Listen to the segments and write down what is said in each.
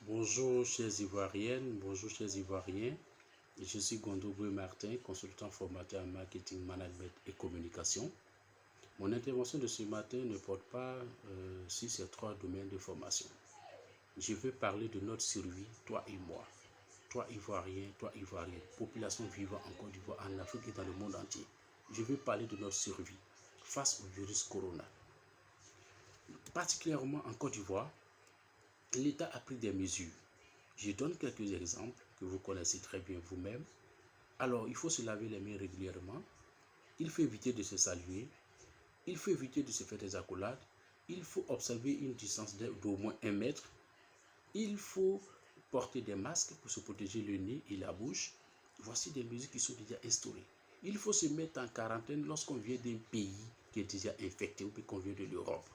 Bonjour chers Ivoiriennes, bonjour chers Ivoiriens. Je suis Gondouboué Martin, consultant formateur en marketing, management et communication. Mon intervention de ce matin ne porte pas sur ces trois domaines de formation. Je veux parler de notre survie, toi et moi. Toi Ivoirien, toi Ivoirienne, population vivant en Côte d'Ivoire, en Afrique et dans le monde entier. Je veux parler de notre survie face au virus Corona. Particulièrement en Côte d'Ivoire, l'État a pris des mesures. Je donne quelques exemples que vous connaissez très bien vous-même. Alors, il faut se laver les mains régulièrement. Il faut éviter de se saluer. Il faut éviter de se faire des accolades. Il faut observer une distance d'au moins 1 mètre. Il faut porter des masques pour se protéger le nez et la bouche. Voici des mesures qui sont déjà instaurées. Il faut se mettre en quarantaine lorsqu'on vient d'un pays qui est déjà infecté ou qu'on vient de l'Europe.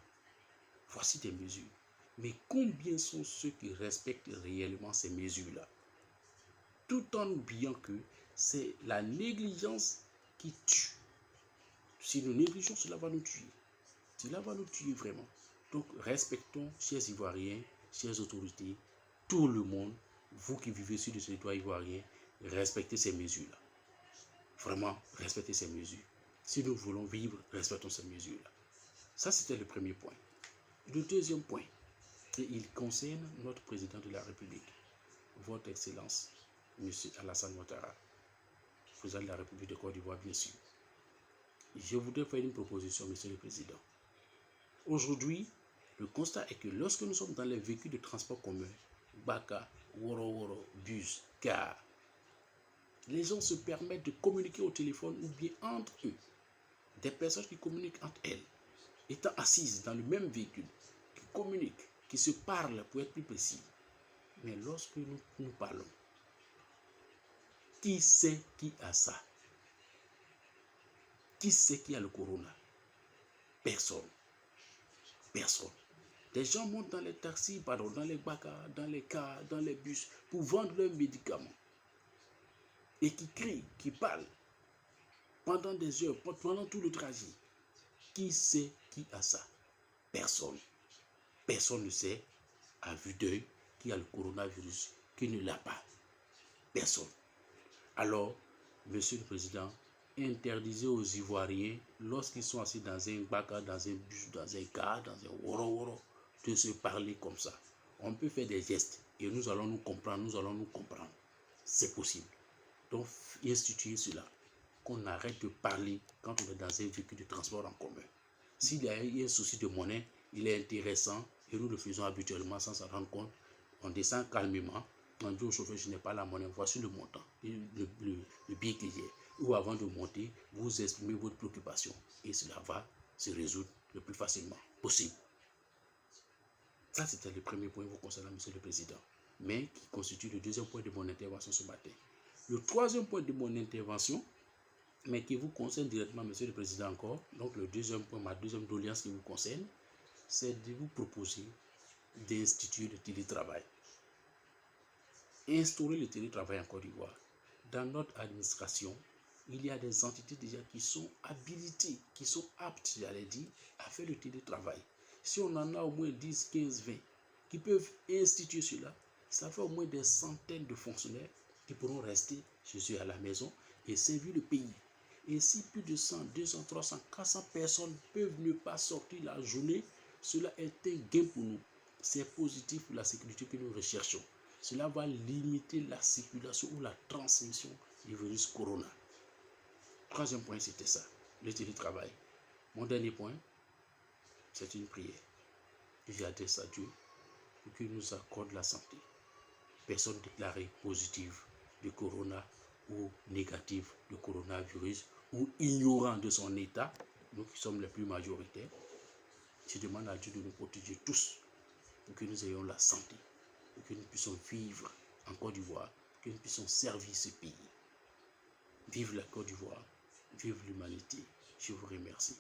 Voici des mesures. Mais combien sont ceux qui respectent réellement ces mesures-là? Tout en oubliant que c'est la négligence qui tue. Si nous négligeons, cela va nous tuer. Cela va nous tuer vraiment. Donc, respectons, chers Ivoiriens, chères autorités, tout le monde, vous qui vivez sur le territoire ivoirien, respectez ces mesures-là. Vraiment, respectez ces mesures. Si nous voulons vivre, respectons ces mesures-là. Ça, c'était le premier point. Le deuxième point, et il concerne notre président de la République, votre Excellence, M. Alassane Ouattara, président de la République de Côte d'Ivoire, bien sûr. Je voudrais faire une proposition, Monsieur le Président. Aujourd'hui, le constat est que lorsque nous sommes dans les véhicules de transport commun, Baka, Woro, bus, car, les gens se permettent de communiquer au téléphone ou bien entre eux. Des personnes qui communiquent entre elles, étant assises dans le même véhicule, qui communiquent, qui se parlent pour être plus précis. Mais lorsque nous parlons, qui sait qui a ça? Qui sait qui a le corona? Personne. Personne. Des gens montent dans les taxis, dans les bakas, dans les cars, dans les bus pour vendre leurs médicaments. Et qui crient, qui parlent pendant des heures, pendant tout le trajet. Qui sait qui a ça? Personne. Personne ne sait, à vue d'œil, qui a le coronavirus, qui ne l'a pas. Personne. Alors, Monsieur le Président, interdisez aux Ivoiriens, lorsqu'ils sont assis dans un baka, dans un bus, dans un car, dans un woro, de se parler comme ça. On peut faire des gestes et nous allons nous comprendre, C'est possible. Donc, instituez cela. Qu'on arrête de parler quand on est dans un véhicule de transport en commun. S'il y a un souci de monnaie, il est intéressant et nous le faisons habituellement sans s'en rendre compte. On descend calmement. On dit au chauffeur, je n'ai pas la monnaie, voici le montant, le billet qu'il y a. Ou avant de monter, vous exprimez votre préoccupation et cela va se résoudre le plus facilement possible. Ça, c'était le premier point vous concernant, Monsieur le Président, mais qui constitue le deuxième point de mon intervention ce matin. Le troisième point de mon intervention, mais qui vous concerne directement, Monsieur le Président encore, donc le deuxième point, ma deuxième doléance qui vous concerne, c'est de vous proposer d'instituer le télétravail. Instaurer le télétravail en Côte d'Ivoire. Dans notre administration, il y a des entités déjà qui sont habilitées, qui sont aptes, j'allais dire, à faire le télétravail. Si on en a au moins 10, 15, 20 qui peuvent instituer cela, ça fait au moins des centaines de fonctionnaires qui pourront rester chez eux à la maison et servir le pays. Et si plus de 100, 200, 300, 400 personnes peuvent ne pas sortir la journée, cela est un gain pour nous. C'est positif pour la sécurité que nous recherchons. Cela va limiter la circulation ou la transmission du virus Corona. Troisième point, c'était ça, le télétravail. Mon dernier point, c'est une prière. J'adresse à Dieu pour qu'il nous accorde la santé. Personne déclarée positive de Corona ou négative de coronavirus ou ignorant de son état, nous qui sommes les plus majoritaires, je demande à Dieu de nous protéger tous pour que nous ayons la santé, pour que nous puissions vivre en Côte d'Ivoire, pour que nous puissions servir ce pays. Vive la Côte d'Ivoire, vive l'humanité. Je vous remercie.